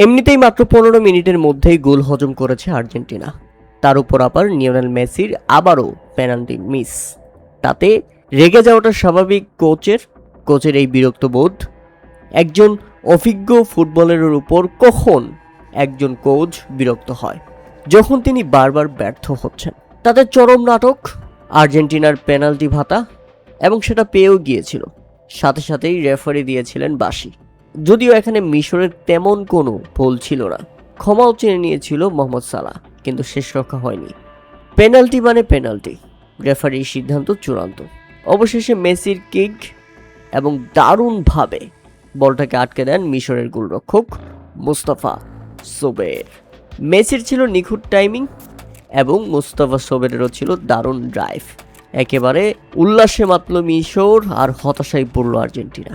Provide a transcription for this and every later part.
এমনিতেই মাত্র 15 মিনিটের মধ্যেই গোল হজম করেছে আর্জেন্টিনা। তার উপর আবার লিওনেল মেসির আবারও পেনাল্টি মিস। তাতে রেগে যাওয়াটা স্বাভাবিক কোচের এই বিরক্ত বোধ। একজন অভিজ্ঞ ফুটবলারের উপর কখন একজন কোচ বিরক্ত হয়? যখন তিনি বারবার ব্যর্থ হচ্ছেন। তাদের চরম নাটক, আর্জেন্টিনার পেনাল্টি ভাতা, এবং সেটা পেয়েও গিয়েছিল। সাথে সাথেই রেফারি দিয়েছিলেন বাঁশি। যদিও এখানে মিশরের তেমন কোনো ভুল ছিল না, ক্ষমাও চেয়ে নিয়েছিল মোহাম্মদ সালাহ, কিন্তু শেষ রক্ষা হয়নি। পেনাল্টি মানে পেনাল্টি, রেফারির সিদ্ধান্ত চূড়ান্ত। অবশেষে মেসির কিক এবং দারুণভাবে বলটাকে আটকে দেন মিশরের গোলরক্ষক মুস্তাফা সোবের। মেসির ছিল নিখুঁত টাইমিং এবং মুস্তাফা সোবেরেরও ছিল দারুণ ড্রাইভ। একেবারে উল্লাসে মাতল মিশর আর হতাশায় পড়ল আর্জেন্টিনা।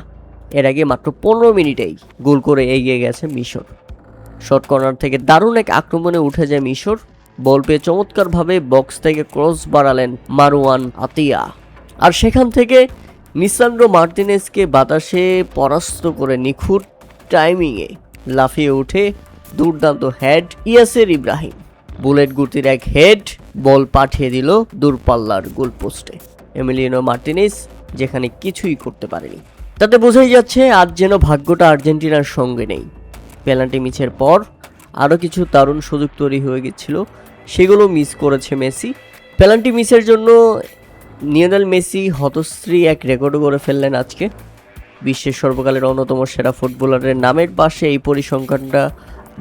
এর আগে মাত্র 15 মিনিটেই গোল করে এগিয়ে গেছে মিশর। শর্ট কর্নার থেকে দারুণ এক আক্রমণে উঠে যায় মিশর। বল পেয়ে চমৎকারভাবে বক্স থেকে ক্রস বাড়ালেন মারুয়ান আতিয়া, আর সেখান থেকে লিসান্দ্রো মার্টিনেজকে বাতাসে পরাস্ত করে নিখুঁত টাইমিংয়ে লাফিয়ে উঠে দুর্দান্ত হেড ইয়াসের ইব্রাহিম। বুলেট গতির এক হেড বল পাঠিয়ে দিল দূরপাল্লার গোলপোস্টে। এমিলিয়ানো মার্টিনেজ যেখানে কিছুই করতে পারেনি। তাতে বোঝাই যাচ্ছে আজ যেন ভাগ্যটা আর্জেন্টিনার সঙ্গে নেই। পেনাল্টি মিসের পর আরও কিছু দারুণ সুযোগ তৈরি হয়ে গেছিল, সেগুলো মিস করেছে মেসি। পেনাল্টি মিসের জন্য লিওনেল মেসি হতশ্রী এক রেকর্ডও করে ফেললেন আজকে। বিশ্বের সর্বকালের অন্যতম সেরা ফুটবলারের নামের পাশে এই পরিসংখ্যানটা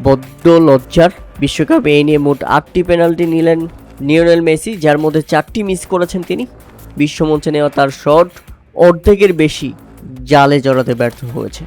বড্ড লজ্জার। বিশ্বকাপে এই নিয়ে মোট 8টি পেনাল্টি নিলেন লিওনেল মেসি, যার মধ্যে 4টি মিস করেছেন তিনি। বিশ্বমঞ্চে নেওয়া তার শট অর্ধেকের বেশি জালে জড়াতে ব্যর্থ হয়েছে।